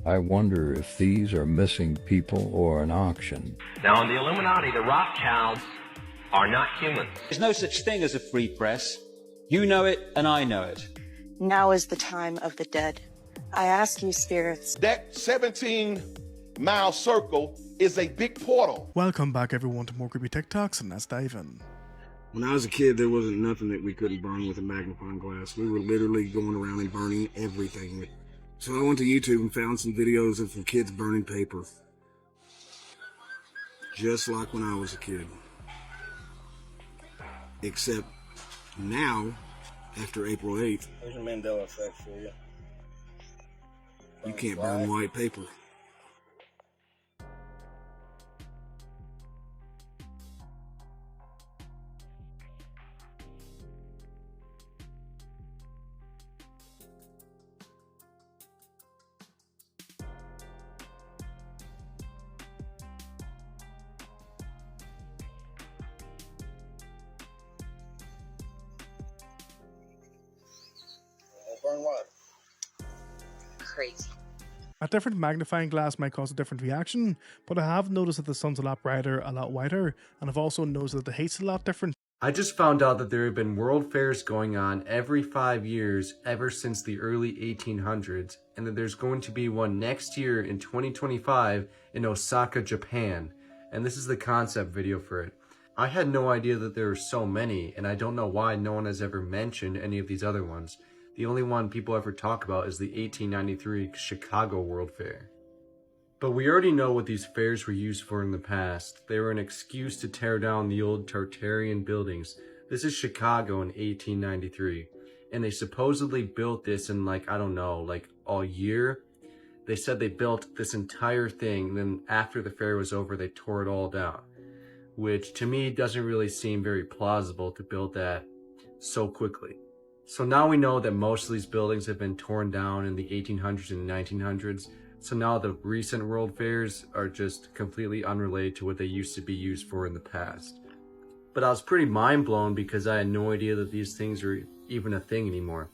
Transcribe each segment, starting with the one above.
I wonder if these are missing people or an auction. Now, in the Illuminati, the Rothschilds are not humans. There's no such thing as a free press. You know it, and I know it. Now is the time of the dead. I ask you, spirits. That 17-mile circle is a big portal. Welcome back, everyone, to more creepy TikToks, and that's Davin. When I was a kid, there wasn't nothing that we couldn't burn with a magnifying glass. We were literally going around and burning everything. So I went to YouTube and found some videos of some kids burning paper. Just like when I was a kid. Except now, after April 8th, there's a Mandela effect for you. You can't burn white paper. Burn what? Crazy. A different magnifying glass might cause a different reaction, but I have noticed that the sun's a lot brighter, a lot whiter, and I've also noticed that the heat's a lot different. I just found out that there have been world fairs going on every 5 years ever since the early 1800s, and that there's going to be one next year in 2025 in Osaka, Japan. And this is the concept video for it. I had no idea that there were so many, and I don't know why no one has ever mentioned any of these other ones. The only one people ever talk about is the 1893 Chicago World Fair. But we already know what these fairs were used for in the past. They were an excuse to tear down the old Tartarian buildings. This is Chicago in 1893. And they supposedly built this in like, I don't know, like a year. They said they built this entire thing, and then after the fair was over, they tore it all down. Which to me doesn't really seem very plausible to build that so quickly. So now we know that most of these buildings have been torn down in the 1800s and 1900s. So now the recent world fairs are just completely unrelated to what they used to be used for in the past. But I was pretty mind blown because I had no idea that these things are even a thing anymore.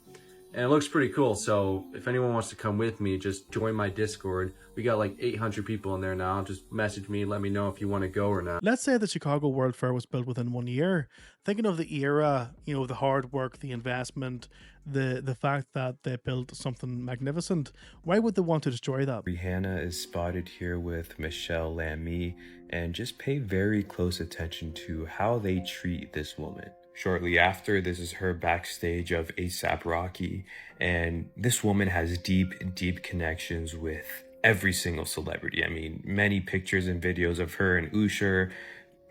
And it looks pretty cool, so if anyone wants to come with me, just join my Discord. We got like 800 people in there now. Just message me, let me know if you want to go or not. Let's say the Chicago World Fair was built within 1 year. Thinking of the era, you know, the hard work, the investment, the fact that they built something magnificent, why would they want to destroy that? Rihanna is spotted here with Michelle Lamy, and just pay very close attention to how they treat this woman. Shortly after, this is her backstage of A$AP Rocky, and this woman has deep connections with every single celebrity. I mean, many pictures and videos of her and Usher,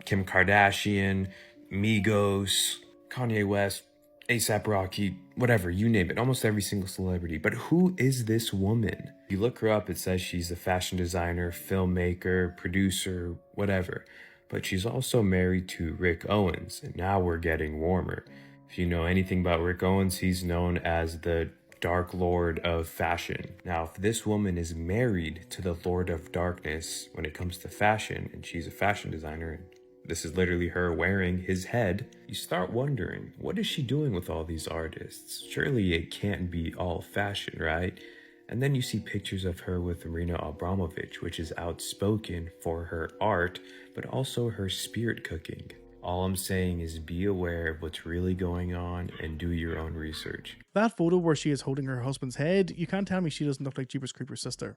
Kim Kardashian, Migos, Kanye West, A$AP Rocky, whatever, you name it, almost every single celebrity. But who is this woman? If you look her up, it says she's a fashion designer, filmmaker, producer, whatever. But she's also married to Rick Owens, and now we're getting warmer. If you know anything about Rick Owens, he's known as the Dark Lord of fashion. Now, if this woman is married to the Lord of Darkness when it comes to fashion, and she's a fashion designer, and this is literally her wearing his head, you start wondering, what is she doing with all these artists? Surely it can't be all fashion, right? And then you see pictures of her with Marina Abramovich, which is outspoken for her art, but also her spirit cooking. All I'm saying is be aware of what's really going on and do your own research. That photo where she is holding her husband's head, you can't tell me she doesn't look like Jeepers Creepers' sister.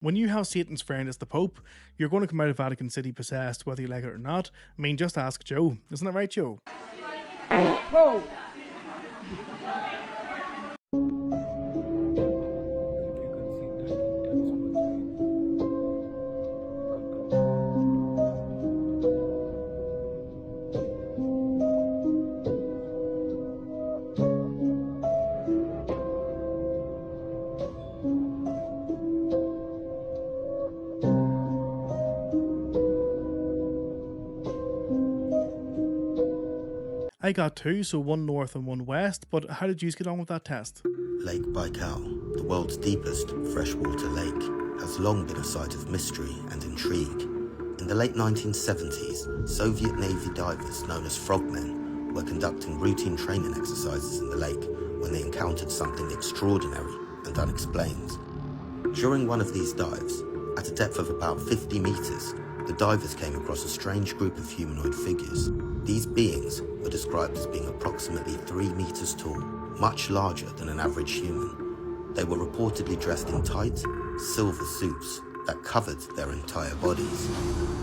When you have Satan's friend as the Pope, you're going to come out of Vatican City possessed, whether you like it or not. I mean, just ask Joe. Isn't that right, Joe? Whoa! I got two, so one north and one west, but how did you get on with that test? Lake Baikal, the world's deepest freshwater lake, has long been a site of mystery and intrigue. In the late 1970s, Soviet Navy divers known as frogmen were conducting routine training exercises in the lake when they encountered something extraordinary and unexplained. During one of these dives, at a depth of about 50 meters, the divers came across a strange group of humanoid figures. These beings were described as being approximately 3 meters tall, much larger than an average human. They were reportedly dressed in tight, silver suits that covered their entire bodies.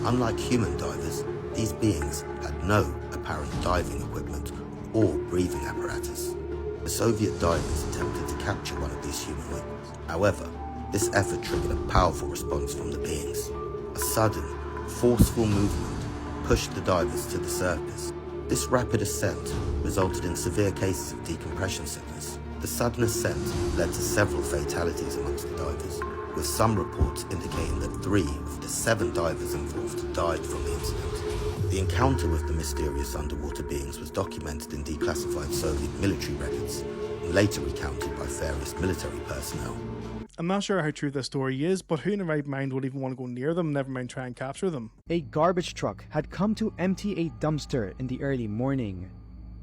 Unlike human divers, these beings had no apparent diving equipment or breathing apparatus. The Soviet divers attempted to capture one of these humanoids. However, this effort triggered a powerful response from the beings. A sudden, forceful movement pushed the divers to the surface. This rapid ascent resulted in severe cases of decompression sickness. The sudden ascent led to several fatalities amongst the divers, with some reports indicating that 3 of the 7 divers involved died from the incident. The encounter with the mysterious underwater beings was documented in declassified Soviet military records and later recounted by various military personnel. I'm not sure how true this story is, but who in their right mind would even want to go near them, never mind try and capture them? A garbage truck had come to empty a dumpster in the early morning.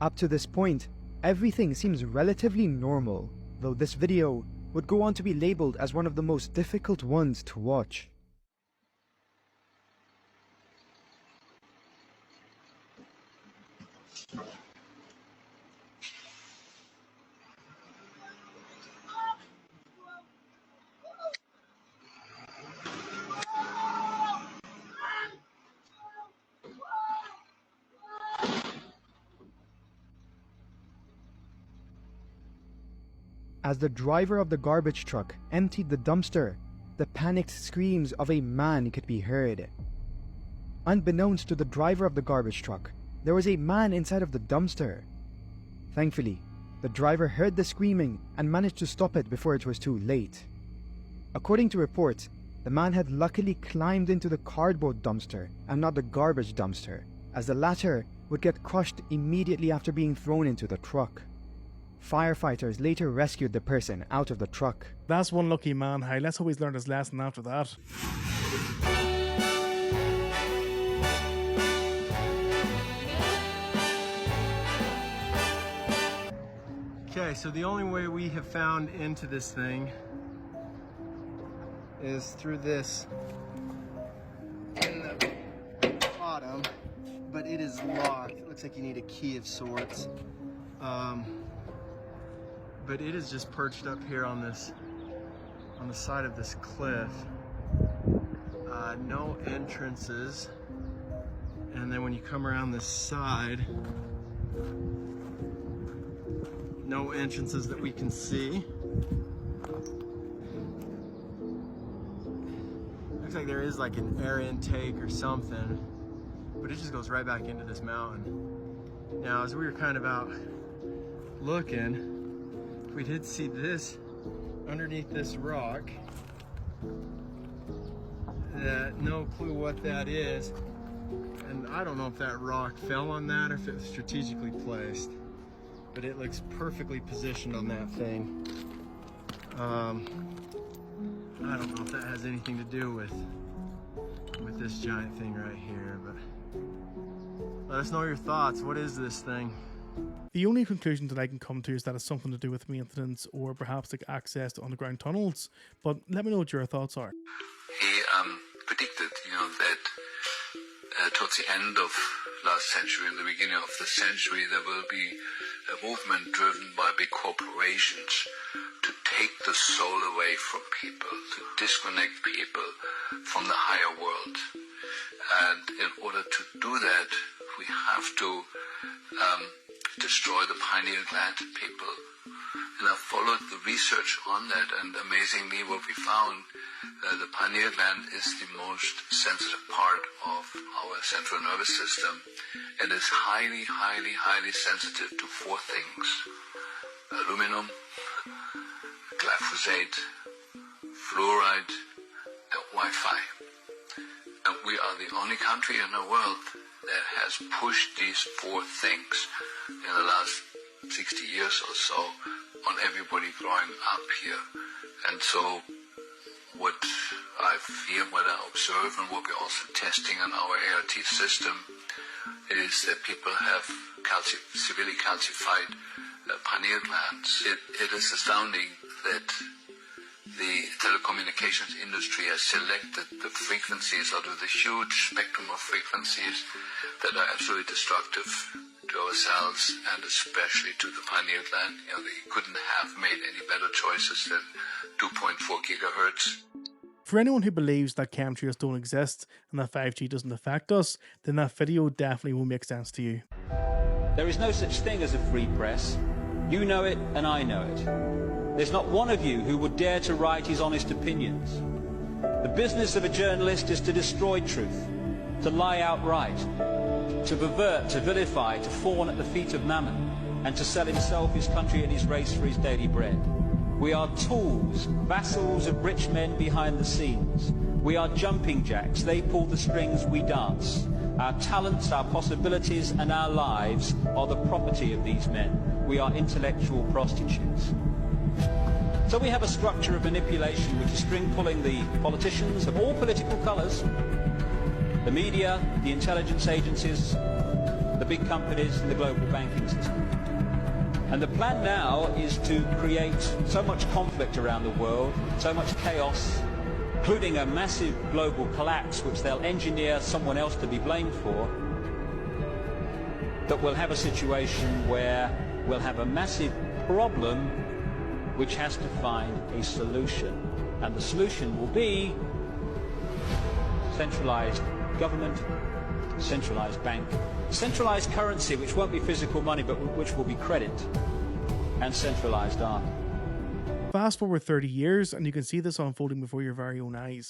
Up to this point, everything seems relatively normal, though this video would go on to be labeled as one of the most difficult ones to watch. As the driver of the garbage truck emptied the dumpster, the panicked screams of a man could be heard. Unbeknownst to the driver of the garbage truck, there was a man inside of the dumpster. Thankfully, the driver heard the screaming and managed to stop it before it was too late. According to reports, the man had luckily climbed into the cardboard dumpster and not the garbage dumpster, as the latter would get crushed immediately after being thrown into the truck. Firefighters later rescued the person out of the truck. That's one lucky man. Hey, let's hope he's learned his lesson after that. Okay, so the only way we have found into this thing is through this in the bottom, but it is locked. It looks like you need a key of sorts. But it is just perched up here on the side of this cliff. No entrances. And then when you come around this side, no entrances that we can see. Looks like there is like an air intake or something, but it just goes right back into this mountain. Now, as we were kind of out looking, we did see this underneath this rock. No clue what that is. And I don't know if that rock fell on that or if it was strategically placed, but it looks perfectly positioned on that thing. I don't know if that has anything to do with this giant thing right here, but let us know your thoughts. What is this thing? The only conclusion that I can come to is that it's something to do with maintenance or perhaps like access to underground tunnels. But let me know what your thoughts are. He predicted, that towards the end of last century and the beginning of this century, there will be a movement driven by big corporations to take the soul away from people, to disconnect people from the higher world. And in order to do that, we have to destroy the pineal gland in people. And I followed the research on that, and amazingly what we found, the pineal gland is the most sensitive part of our central nervous system, and is highly, highly, highly sensitive to 4 things: aluminum, glyphosate, fluoride, and Wi-Fi. And we are the only country in the world that has pushed these 4 things in the last 60 years or so on everybody growing up here. And so what I feel, what I observe, and what we're also testing in our ART system is that people have severely calcified pineal glands. It is astounding that the telecommunications industry has selected the frequencies out of the huge spectrum of frequencies that are absolutely destructive to ourselves and especially to the pineal gland. You know, they couldn't have made any better choices than 2.4 gigahertz. For anyone who believes that chemtrails don't exist and that 5G doesn't affect us, then that video definitely will make sense to you. There is no such thing as a free press. You know it and I know it. There's not one of you who would dare to write his honest opinions. The business of a journalist is to destroy truth, to lie outright, to pervert, to vilify, to fawn at the feet of mammon, and to sell himself, his country and his race for his daily bread. We are tools, vassals of rich men behind the scenes. We are jumping jacks, they pull the strings, we dance. Our talents, our possibilities and our lives are the property of these men. We are intellectual prostitutes. So we have a structure of manipulation which is string-pulling the politicians of all political colours, the media, the intelligence agencies, the big companies and the global banking system. And the plan now is to create so much conflict around the world, so much chaos, including a massive global collapse which they'll engineer someone else to be blamed for, that we'll have a situation where we'll have a massive problem which has to find a solution. And the solution will be centralized government, centralized bank, centralized currency, which won't be physical money, but which will be credit, and centralized army. Fast forward 30 years and you can see this unfolding before your very own eyes.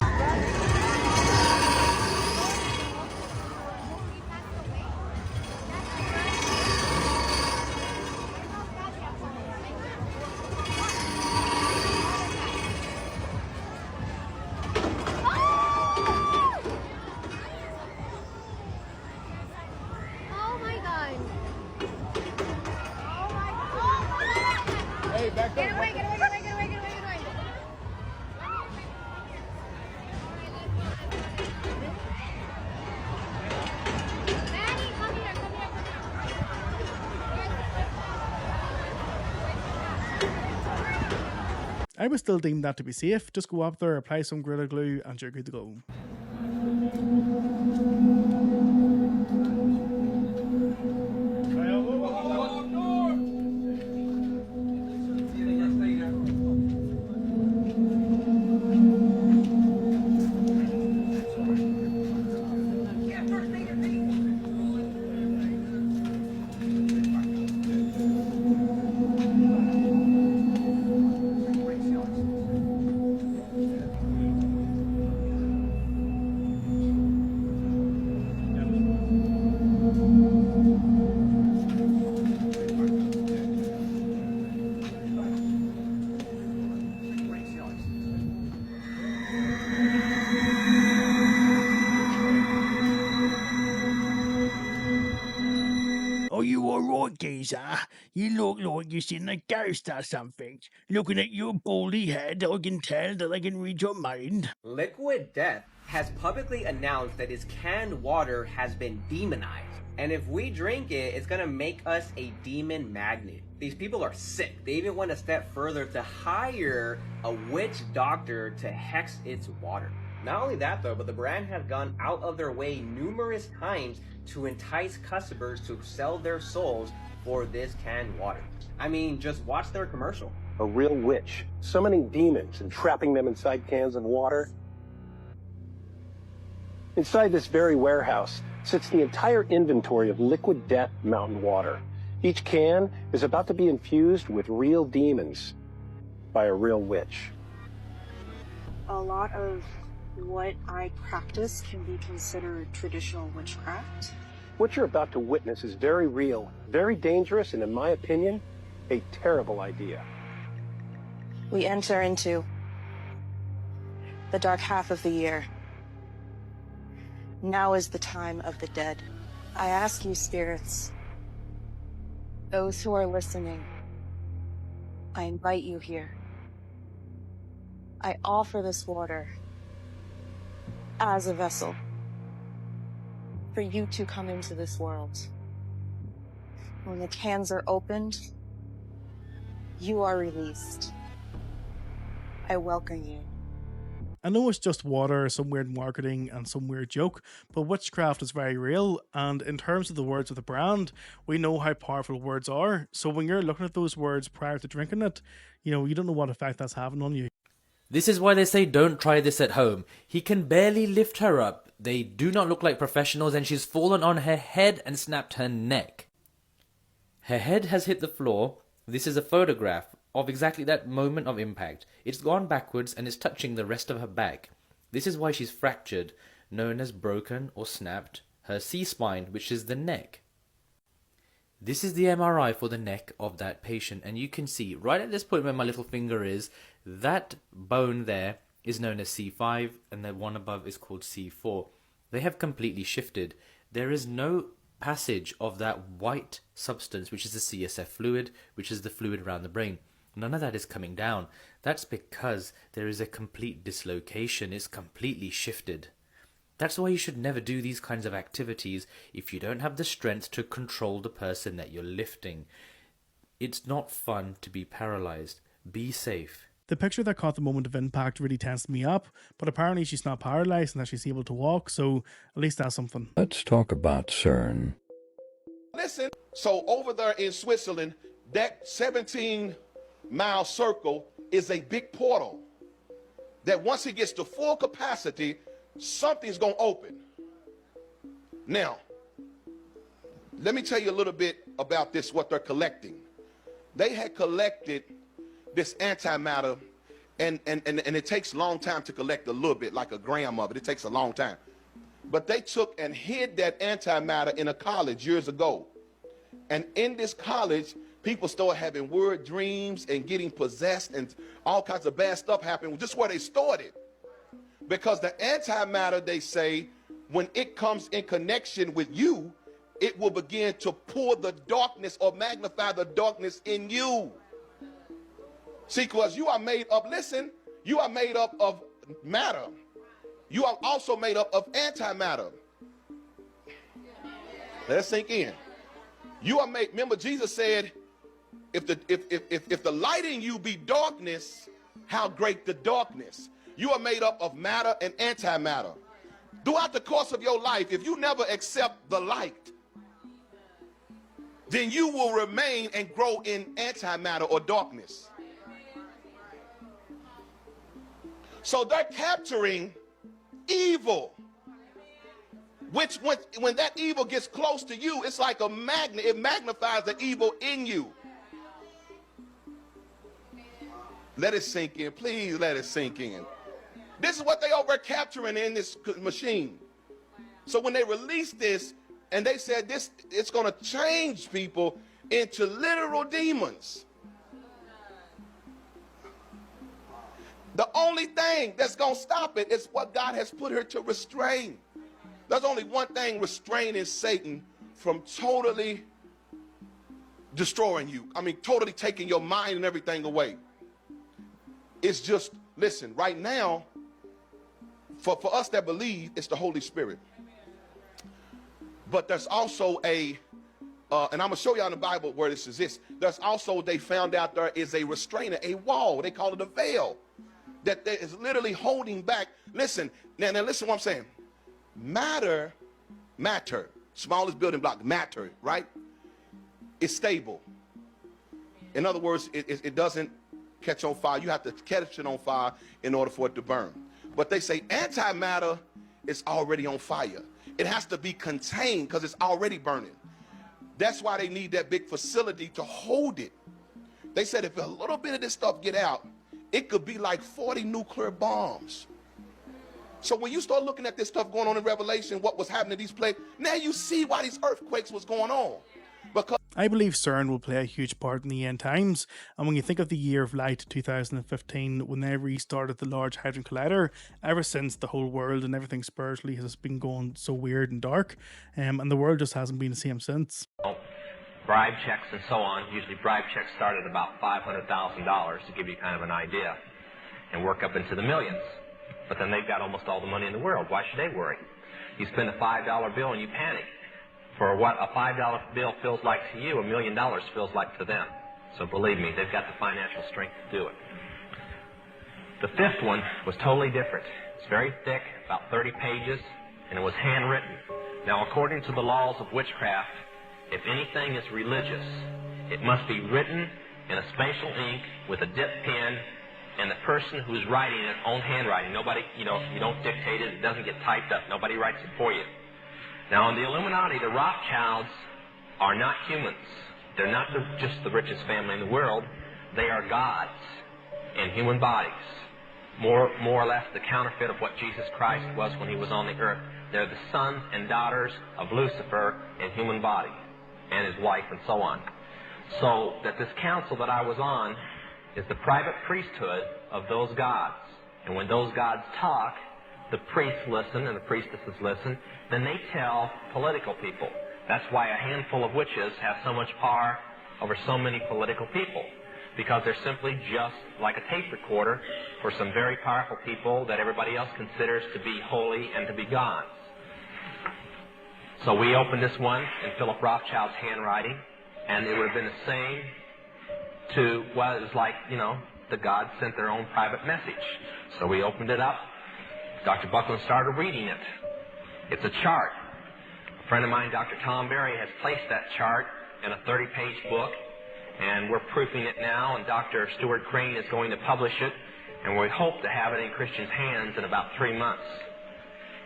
I would still deem that to be safe. Just go up there, apply some Gorilla Glue, and you're good to go. Are you alright, geezer? You look like you've seen a ghost or something. Looking at your baldy head, I can tell that I can read your mind. Liquid Death has publicly announced that his canned water has been demonized. And if we drink it, it's gonna make us a demon magnet. These people are sick. They even went a step further to hire a witch doctor to hex its water. Not only that though, but the brand has gone out of their way numerous times to entice customers to sell their souls for this canned water. I mean, just watch their commercial. A real witch, summoning demons and trapping them inside cans of water. Inside this very warehouse sits the entire inventory of Liquid Death mountain water. Each can is about to be infused with real demons by a real witch. A lot of what I practice can be considered traditional witchcraft. What you're about to witness is very real, very dangerous, and in my opinion, a terrible idea. We enter into the dark half of the year. Now is the time of the dead. I ask you, spirits, those who are listening, I invite you here. I offer this water as a vessel for you to come into this world. When the cans are opened, you are released. I welcome you. I know it's just water, some weird marketing and some weird joke, but witchcraft is very real, and in terms of the words of the brand, we know how powerful words are. So when you're looking at those words prior to drinking it, you don't know what effect that's having on you. This is why they say don't try this at home. He can barely lift her up. They do not look like professionals, and she's fallen on her head and snapped her neck. Her head has hit the floor. This is a photograph of exactly that moment of impact. It's gone backwards and is touching the rest of her back. This is why she's fractured, known as broken or snapped, her C-spine, which is the neck. This is the MRI for the neck of that patient, and you can see right at this point where my little finger is, that bone there is known as C5 and the one above is called C4. They have completely shifted. There is no passage of that white substance, which is the CSF fluid, which is the fluid around the brain. None of that is coming down. That's because there is a complete dislocation. It's completely shifted. That's why you should never do these kinds of activities if you don't have the strength to control the person that you're lifting. It's not fun to be paralyzed. Be safe. The picture that caught the moment of impact really tensed me up, but apparently she's not paralyzed and that she's able to walk, so at least that's something. Let's talk about CERN. Listen, so over there in Switzerland, that 17-mile circle is a big portal that once it gets to full capacity, something's going to open. Now, let me tell you a little bit about this, what they're collecting. They had collected this antimatter, and it takes a long time to collect a little bit, like a gram of it. It takes a long time. But they took and hid that antimatter in a college years ago. And in this college, people started having weird dreams and getting possessed, and all kinds of bad stuff happened just where they stored it. Because the antimatter, they say, when it comes in connection with you, it will begin to pour the darkness or magnify the darkness in you. See, because you are made up, listen, you are made up of matter. You are also made up of antimatter. Let it sink in. You are made, remember Jesus said, if the light in you be darkness, how great the darkness. You are made up of matter and antimatter. Throughout the course of your life, if you never accept the light, then you will remain and grow in antimatter or darkness. So they're capturing evil, which when that evil gets close to you, it's like a magnet. It magnifies the evil in you. Let it sink in. Please let it sink in. This is what they over capturing in this machine. So when they released this, and they said this, it's going to change people into literal demons. The only thing that's going to stop it is what God has put her to restrain. There's only one thing restraining Satan from totally destroying you. I mean, totally taking your mind and everything away. It's just, listen, right now, for us that believe, it's the Holy Spirit. But there's also and I'm going to show you in the Bible where this exists. There's also, they found out there is a restrainer, a wall. They call it a veil. that is literally holding back. Listen, now listen what I'm saying. Matter, smallest building block, matter, right? It's stable. In other words, it doesn't catch on fire. You have to catch it on fire in order for it to burn. But they say antimatter is already on fire. It has to be contained because it's already burning. That's why they need that big facility to hold it. They said if a little bit of this stuff get out, it could be like 40 nuclear bombs. So when you start looking at this stuff going on in Revelation, what was happening to these places, now you see why these earthquakes was going on. Because I believe CERN will play a huge part in the end times, and when you think of the year of light 2015, when they restarted the Large Hadron Collider, ever since the whole world and everything spiritually has been going so weird and dark, and the world just hasn't been the same since. Bribe checks and so on. Usually bribe checks start at about $500,000 to give you kind of an idea and work up into the millions. But then they've got almost all the money in the world. Why should they worry? You spend a $5 bill and you panic. For what a $5 bill feels like to you, $1 million feels like to them. So believe me, they've got the financial strength to do it. The fifth one was totally different. It's very thick, about 30 pages, and it was handwritten. Now, according to the laws of witchcraft, if anything is religious, it must be written in a special ink with a dip pen, and the person who's writing it, own handwriting. Nobody, you don't dictate it. It doesn't get typed up. Nobody writes it for you. Now, in the Illuminati, the Rothschilds are not humans. They're not just the richest family in the world. They are gods in human bodies. More or less the counterfeit of what Jesus Christ was when he was on the earth. They're the sons and daughters of Lucifer in human body, and his wife and so on. So that this council that I was on is the private priesthood of those gods. And when those gods talk, the priests listen and the priestesses listen, then they tell political people. That's why a handful of witches have so much power over so many political people, because they're simply just like a tape recorder for some very powerful people that everybody else considers to be holy and to be gods. So we opened this one in Philip Rothschild's handwriting, and it would have been the same to, well, it was like, the gods sent their own private message. So we opened it up. Dr. Buckland started reading it. It's a chart. A friend of mine, Dr. Tom Berry, has placed that chart in a 30-page book, and we're proofing it now, and Dr. Stuart Crane is going to publish it, and we hope to have it in Christians' hands in about 3 months.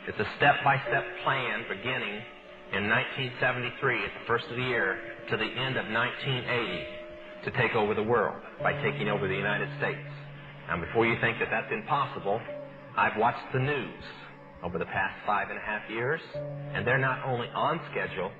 It's a step-by-step plan beginning in 1973 at the first of the year to the end of 1980 to take over the world by taking over the United States. Now, before you think that that's impossible, I've watched the news over the past 5.5 years, and they're not only on schedule,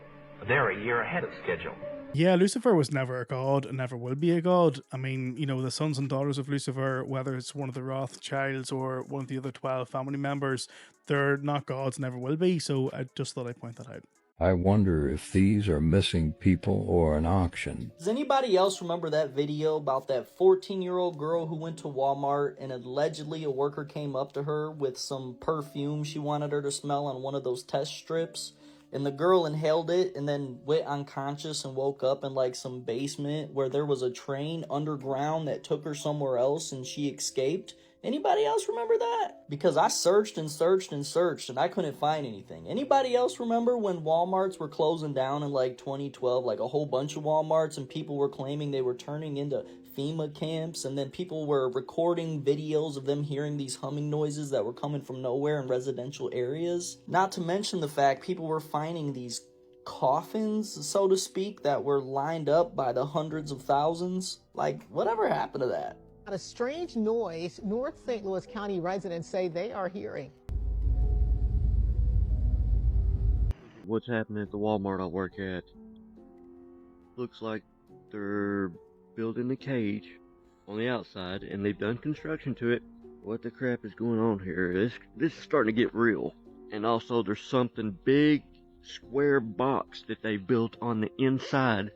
they're a year ahead of schedule. Yeah, Lucifer was never a god and never will be a god. I mean, the sons and daughters of Lucifer, whether it's one of the Rothschilds or one of the other 12 family members, they're not gods, never will be. So I just thought I'd point that out. I wonder if these are missing people or an auction. Does anybody else remember that video about that 14-year-old girl who went to Walmart and allegedly a worker came up to her with some perfume she wanted her to smell on one of those test strips? And the girl inhaled it and then went unconscious and woke up in like some basement where there was a train underground that took her somewhere else and she escaped. Anybody else remember that? Because I searched and searched and searched and I couldn't find anything. Anybody else remember when Walmarts were closing down in like 2012, like a whole bunch of Walmarts, and people were claiming they were turning into FEMA camps, and then people were recording videos of them hearing these humming noises that were coming from nowhere in residential areas? Not to mention the fact people were finding these coffins, so to speak, that were lined up by the hundreds of thousands. Like, whatever happened to that? A strange noise North St. Louis County residents say they are hearing. What's happening at the Walmart I work at? Looks like they're building a cage on the outside and they've done construction to it. What the crap is going on here? This is starting to get real. And also there's something big, square box that they built on the inside,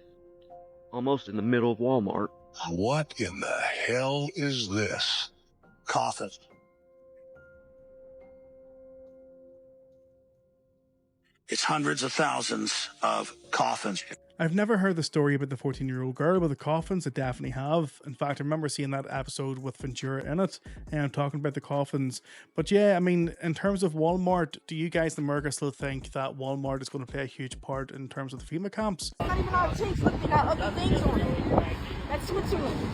almost in the middle of Walmart. What in the hell is this? Coffin. It's hundreds of thousands of coffins. I've never heard the story about the 14-year-old girl with the coffins. I definitely have. In fact, I remember seeing that episode with Ventura in it and talking about the coffins. But yeah, I mean, in terms of Walmart, do you guys in America still think that Walmart is going to play a huge part in terms of the FEMA camps? Not even all tanks, look, they got other things on it. That's Switzerland.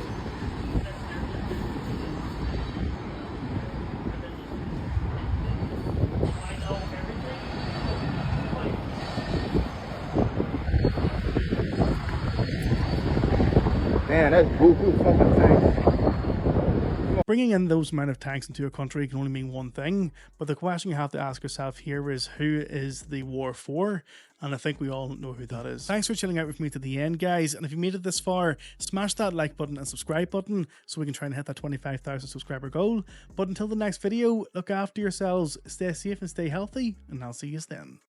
Man, that's boo-boo fucking tanks. Bringing in those amount of tanks into a country can only mean one thing, but the question you have to ask yourself here is, who is the war for? And I think we all know who that is. Thanks for chilling out with me to the end, guys, and if you made it this far, smash that like button and subscribe button so we can try and hit that 25,000 subscriber goal. But until the next video, look after yourselves, stay safe and stay healthy, and I'll see you then.